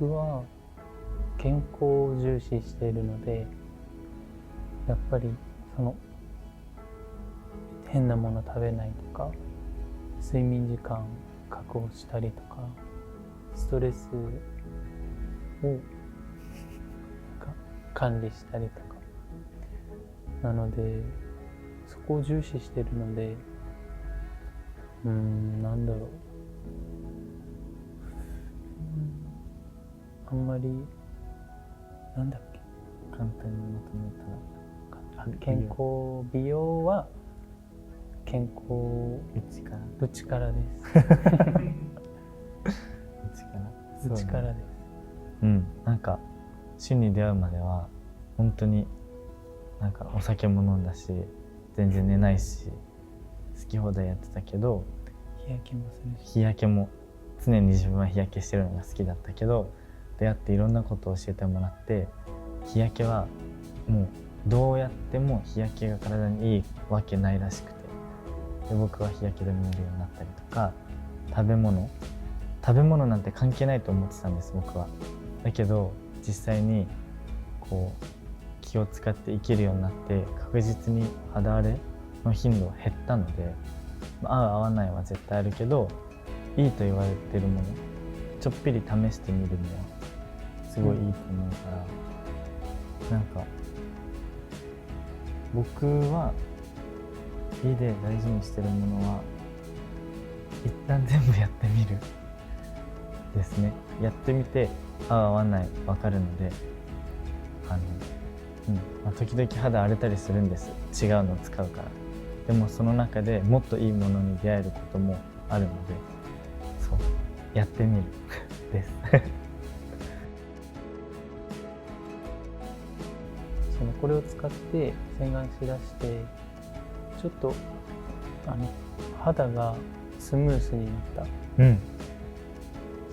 僕は健康を重視しているので、やっぱりその変なもの食べないとか、睡眠時間確保したりとか、ストレスをなんか管理したりとか、なのでそこを重視してるので、なんだろう、あんまりなんだっけ、簡単にまとめたら健康、美容は健康内からです。内からです。なんか趣に出会うまでは本当になんかお酒も飲んだし、全然寝ないし、好き放題やってたけど、日焼けもするし、日焼けも常に自分は日焼けしてるのが好きだったけど、出会っていろんなことを教えてもらって、日焼けはもうどうやっても日焼けが体にいいわけないらしくて、で僕は日焼け止め塗るようになったりとか、食べ物なんて関係ないと思ってたんです、僕は。だけど実際にこう気を使って生きるようになって、確実に肌荒れの頻度は減ったので、合う合わないは絶対あるけど、いいと言われてるものちょっぴり試してみるのはすごいいいと思うから、なんか僕は家で大事にしてるものは一旦全部やってみるですね。やってみて合う合わない分かるので、時々肌荒れたりするんです、違うのを使うから。でもその中でもっといいものに出会えることもあるので、そうやってみるですこれを使って洗顔しだして、ちょっと肌がスムースになった。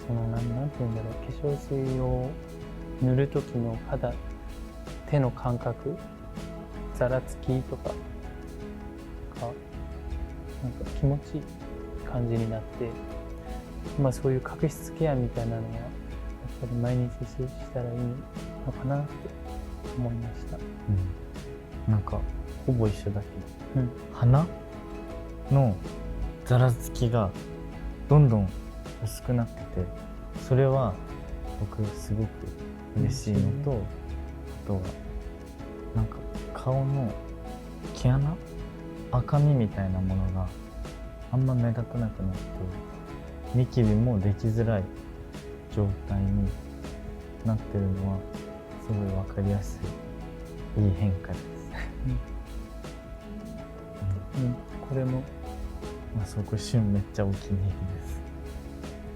なんていうんだろう、化粧水を塗る時の手の感覚、ざらつきとかがなんか気持ちいい感じになって、そういう角質ケアみたいなのはやっぱり毎日したらいいのかなって思いました。なんかほぼ一緒だけど、鼻のざらつきがどんどん薄くなってて、それは僕すごく嬉しいのと、あとはなんか顔の毛穴、赤みみたいなものがあんま目立たなくなって、ニキビもできづらい状態になってるのはすごい分かりやすいいい変化です。これもそこ旬めっちゃお気に入りです。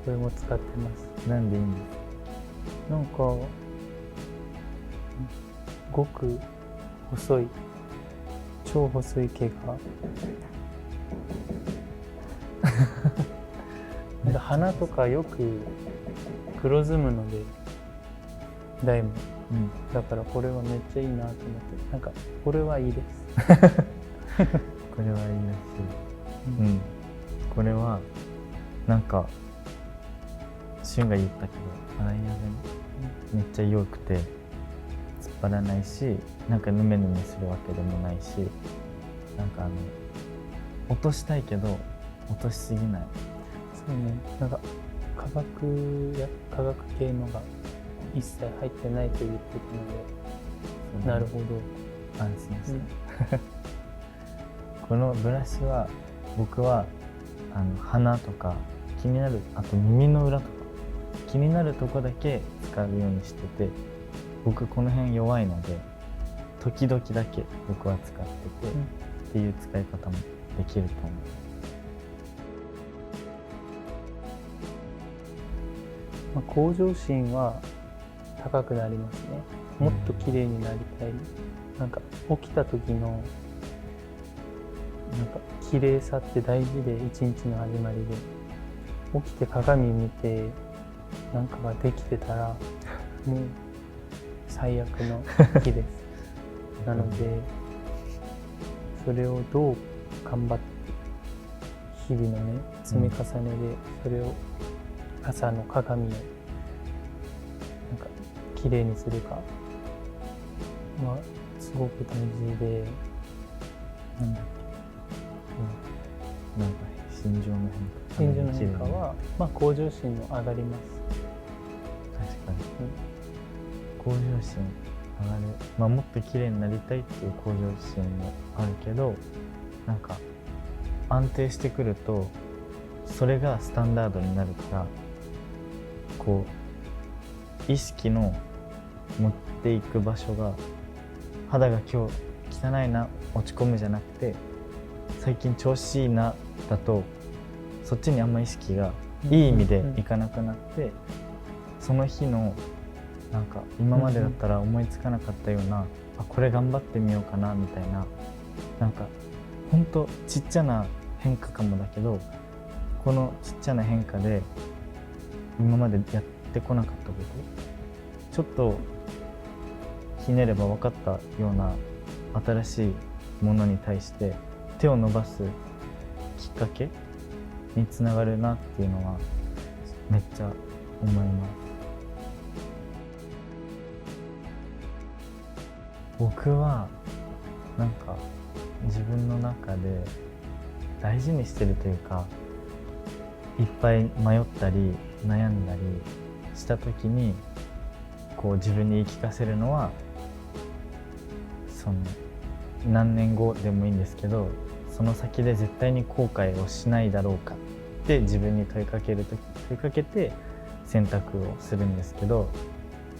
これも使ってます。なんでいいんですか？なんかごく細い、超細い毛がなんか鼻とかよく黒ずむので、ダイも、だからこれはめっちゃいいなと思って、なんかこれはいいですこれはいいらしい。これはなんか旬が言ったけど、洗い上がりめっちゃ良くて、突っ張らないし、なんかヌメヌメするわけでもないし、なんか落としたいけど落としすぎない。そうね、なんか化学系のが一切入ってないと言ってたので、なるほど、安心した、このブラシは僕は鼻とか気になる、あと耳の裏とか気になるとこだけ使うようにしてて、僕この辺弱いので時々だけ僕は使ってて、っていう使い方もできると思う。向上心は高くなりますね。もっと綺麗になりたい。なんか起きた時のなんか綺麗さって大事で、一日の始まりで起きて鏡見てなんかができてたらもう最悪の日ですなので、それをどう頑張って日々のね積み重ねで、それを朝の鏡を綺麗にするかはすごく大事で、なんだっなんか心情のけ、変化。心情の変化は、向上心も上がります。確かに、向上心上がる、もっと綺麗になりたいっていう向上心もあるけど、なんか安定してくるとそれがスタンダードになるから、こう意識の持っていく場所が、肌が今日汚いな、落ち込むじゃなくて、最近調子いいなだと、そっちにあんま意識がいい意味でいかなくなって、その日のなんか今までだったら思いつかなかったような、これ頑張ってみようかなみたいな、なんかほんとちっちゃな変化かもだけど、このちっちゃな変化で今までやってこなかったこと、ちょっとひねれば分かったような新しいものに対して手を伸ばすきっかけにつながるなっていうのはめっちゃ思います。僕はなんか自分の中で大事にしてるというか、いっぱい迷ったり悩んだりした時にこう自分に言い聞かせるのは、その何年後でもいいんですけど、その先で絶対に後悔をしないだろうかって自分に問いかけて選択をするんですけど、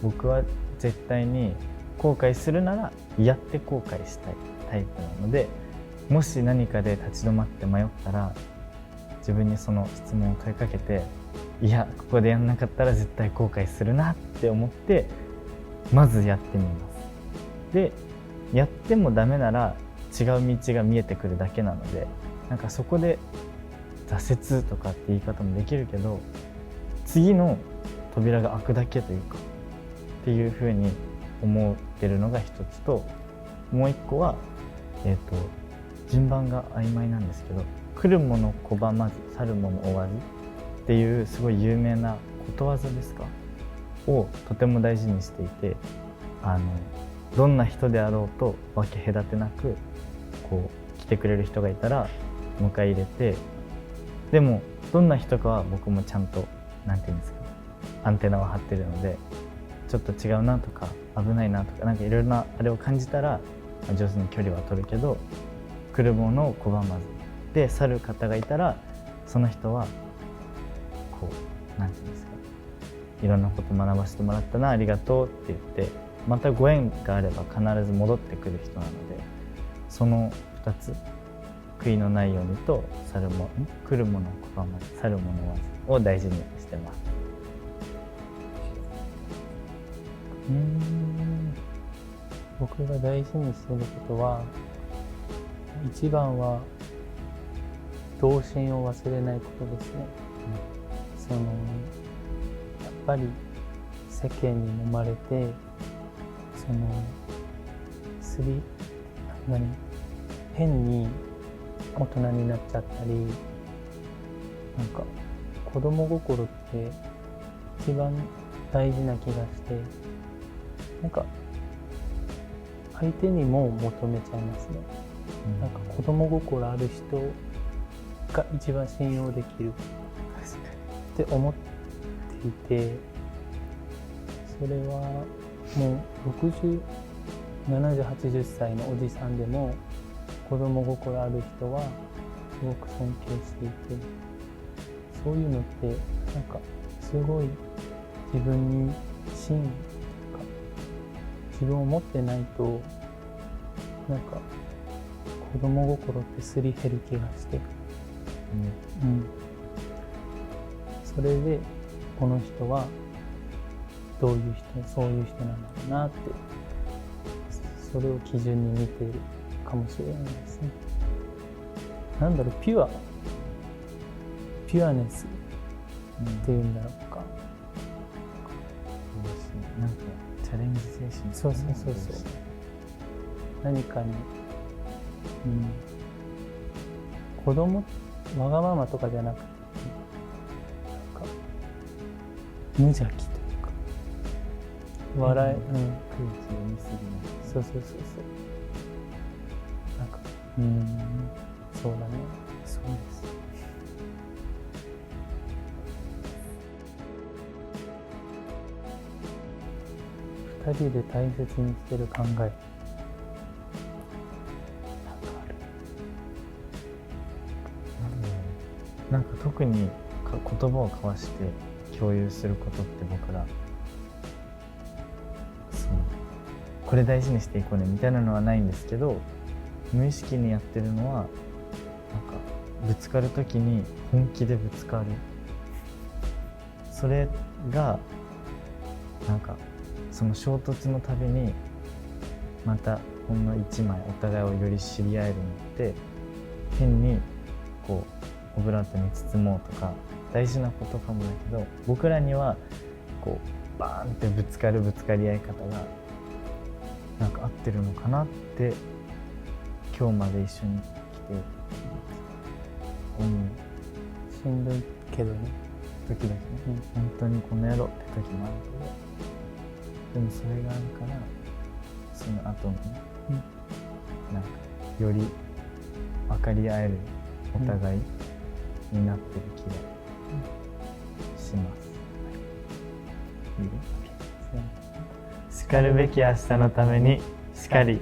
僕は絶対に後悔するならやって後悔したいタイプなので、もし何かで立ち止まって迷ったら自分にその質問を問いかけて、いやここでやんなかったら絶対後悔するなって思ってまずやってみます。でやってもダメなら違う道が見えてくるだけなので、なんかそこで挫折とかって言い方もできるけど、次の扉が開くだけというかっていう風に思ってるのが一つと、もう一個は順番が曖昧なんですけど、来るもの拒まず去るもの追わずっていうすごい有名なことわざですかをとても大事にしていて、どんな人であろうと分け隔てなくこう来てくれる人がいたら迎え入れて、でもどんな人かは僕もちゃんとなんていうんですか、アンテナを張ってるので、ちょっと違うなとか危ないなとか、なんかいろいろなあれを感じたら上手に距離は取るけど、来るものを拒まずで去る方がいたら、その人はこうなんていうんですか、いろんなこと学ばせてもらったな、ありがとうって言って、またご縁があれば必ず戻ってくる人なので、その2つ、悔いのないようにと来るものを拒まず去るものを追わずを大事にしてます。僕が大事にしていることは、一番は童心を忘れないことですね。やっぱり世間に揉まれて、変に大人になっちゃったり、なんか子供心って一番大事な気がして、なんか相手にも求めちゃいますね。なんか子供心ある人が一番信用できるって思っていて、それはもう60、70、80歳のおじさんでも子供心ある人はすごく尊敬していて、そういうのってなんかすごい自分に真というか、自分を持ってないとなんか子供心ってすり減る気がして、それでこの人はどういう人、そういう人なんだろうなって、それを基準に見ているかもしれないですね。なんだろう、ピュアネスっていうんだろうか。なんかチャレンジ精神。そう。何かに、子供、わがままとかじゃなくて、なんか無邪気というか、笑い、空気読みすぎない。そうそうそうそう。なんかそうだね。そうです。二人で大切にしてる考え。なんかある。なんか特に言葉を交わして共有することって僕らこれ大事にしていこうねみたいなのはないんですけど、無意識にやってるのはなんかぶつかる時に本気でぶつかる、それがなんかその衝突のたびにまたほんの一枚お互いをより知り合えるのって変にこうオブラートに包もうとか大事なことかもだけど、僕らにはこうバーンってぶつかり合い方がなんか合ってるのかなって今日まで一緒に来て思う。しんどいけどね、時々ね、本当にこの野郎って時もあるけど、でもそれがあるからその後のね、なんかより分かり合えるお互いになってる気がします。いい？しかるべき明日のためにしかり。